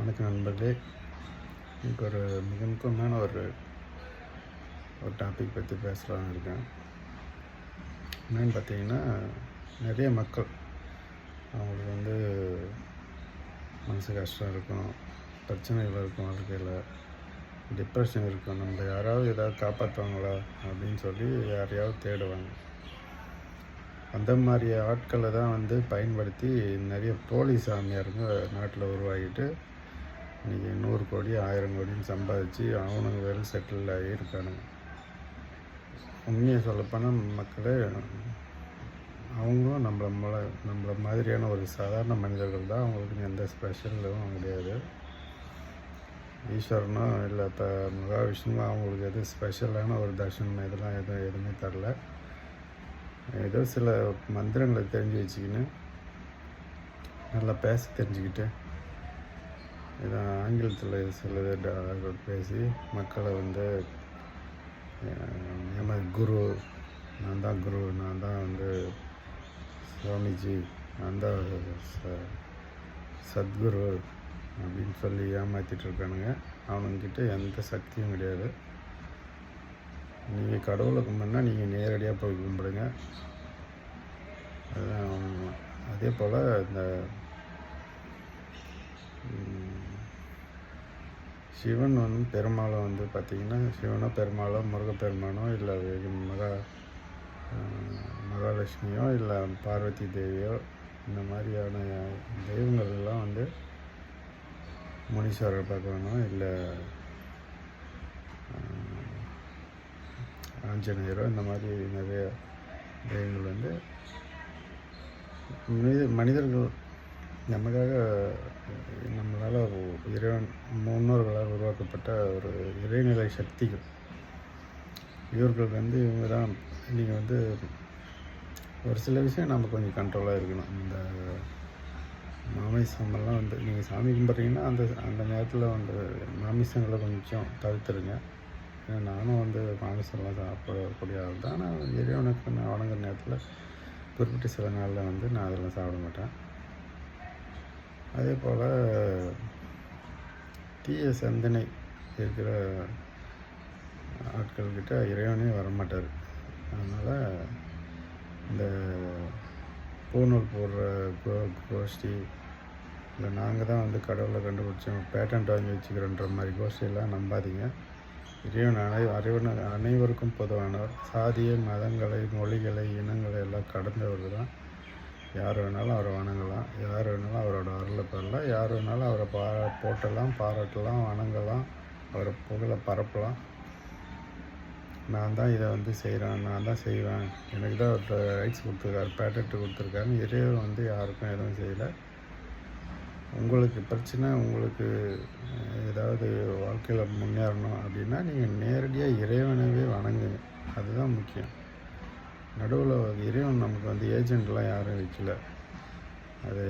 வணக்கம் நண்பர்களே. எனக்கு ஒரு மிக முக்கியமான ஒரு டாபிக் பற்றி பேசலாம்னு இருக்கேன். என்னென்னு பார்த்தீங்கன்னா, நிறைய மக்கள் அவங்களுக்கு மனசு கஷ்டம் இருக்கும், பிரச்சனைகள் இருக்கும், வாழ்க்கையில் டிப்ரெஷன் இருக்கும். நம்மளை யாராவது ஏதாவது காப்பாற்றுவாங்களா அப்படின்னு சொல்லி யாரையாவது தேடுவாங்க. அந்த மாதிரி ஆட்களை தான் பயன்படுத்தி நிறைய போலி சாமியாருங்க நாட்டில் உருவாகிட்டு இன்றைக்கி 100 கோடி 1000 கோடின்னு சம்பாதிச்சு அவனுங்க வெல் செட்டில் ஆகியிருக்கானுங்க. உண்மையை சொல்லப்போனால் மக்களே, அவங்களும் நம்மளை மாதிரியான ஒரு சாதாரண மனிதர்கள் தான். அவங்களுக்கு எந்த ஸ்பெஷலும் கிடையாது. ஈஸ்வரனோ இல்லை மகாவிஷ்ணுவோ அவங்களுக்கு எதுவும் ஸ்பெஷலான ஒரு தர்ஷனம் இதெல்லாம் எதுவுமே தரல. ஏதோ சில மந்திரங்களை தெரிஞ்சு வச்சுக்கின்னு நல்லா பேச தெரிஞ்சுக்கிட்டு ஏதோ ஆங்கிலத்தில் சில பேசி மக்களை குரு, நான் தான் குரு, நான் தான் சுவாமிஜி, நான் தான் சத்குரு அப்படின்னு சொல்லி ஏமாற்றிட்டு இருக்கானுங்க. அவனுங்கிட்ட எந்த சக்தியும் கிடையாது. நீங்கள் கடவுளை கும்பிட்னா நீங்கள் நேரடியாக போய் கும்பிடுங்க. அதுதான். அதே போல் இந்த சிவன் பெருமாளும் பார்த்திங்கன்னா, சிவனோ பெருமாளோ முருகப்பெருமானோ இல்லை மகாலட்சுமியோ இல்லை பார்வதி தேவியோ இந்த மாதிரியான தெய்வங்கள்லாம் முனீஸ்வரர் பகவானோ இல்லை ஆஞ்சநேயரோ இந்த மாதிரி நிறைய தெய்வங்கள் மனிதர்கள் நமக்காக நம்மளால் இறைவன் முன்னோர்களால் உருவாக்கப்பட்ட ஒரு இறைநிலை சக்திகள். இவர்கள் இவங்க தான். நீங்கள் ஒரு சில விஷயம் நம்ம கொஞ்சம் கண்ட்ரோலாக இருக்கணும். இந்த மாமிசமெல்லாம் நீங்கள் சாமி கும்பிட்றீங்கன்னா அந்த நேரத்தில் மாமிசங்களை கொஞ்சம் தவிர்த்துருங்க. ஏன்னா நானும் மாமிசம்லாம் சாப்பிடக்கூடிய ஆள் தான். ஆனால் இறைவனுக்கு நான் வணங்குற நேரத்தில் குறிப்பிட்ட சில நாளில் நான் அதெல்லாம் சாப்பிட மாட்டேன். அதே போல் தீய சிந்தனை இருக்கிற ஆட்கள்கிட்ட இறைவனே வரமாட்டார். அதனால் இந்த பூநூல் போடுற கோஷ்டி இல்லை நாங்கள் தான் கடவுளை கண்டுபிடிச்சோம், பேட்டன்ட் வாங்கி வச்சுக்கிறோன்ற மாதிரி கோஷ்டியெல்லாம் நம்பாதீங்க. இறைவன் அனைவருக்கும் பொதுவானவர். சாதிய மதங்களை, மொழிகளை, இனங்களை எல்லாம் கடந்தவர் தான். யார் வேணாலும் அவரை வணங்கலாம், யார் வேணாலும் அவரோட அருளை பெறலாம், யார் வேணாலும் அவரை போட்டலாம், பாராட்டலாம், வணங்கலாம், அவரை புகழை பரப்பலாம். நான் தான் இதை செய்கிறேன், நான் தான் செய்வேன், எனக்கு தான் ஒரு ரைட்ஸ் கொடுத்துருக்காரு, பேட்டன்ட் கொடுத்துருக்காருன்னு இறைவன் யாருக்கும் எதுவும் செய்யலை. உங்களுக்கு பிரச்சனை, உங்களுக்கு ஏதாவது வாழ்க்கையில் முன்னேறணும் அப்படின்னா நீங்கள் நேரடியாக இறைவனவே வணங்குங்க. அதுதான் முக்கியம். நடுவில் இறைவன் நமக்கு ஏஜெண்ட்லாம் யாரும் வைக்கல. அது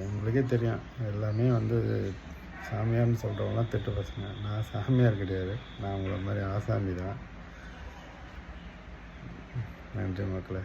உங்களுக்கே தெரியும். எல்லாமே சாமியார்னு சொல்கிறவங்களாம் திட்டு பசங்க. நான் சாமியார் கிடையாது, நான் உங்களை மாதிரி ஆசாமி தான். நன்றி மக்களே.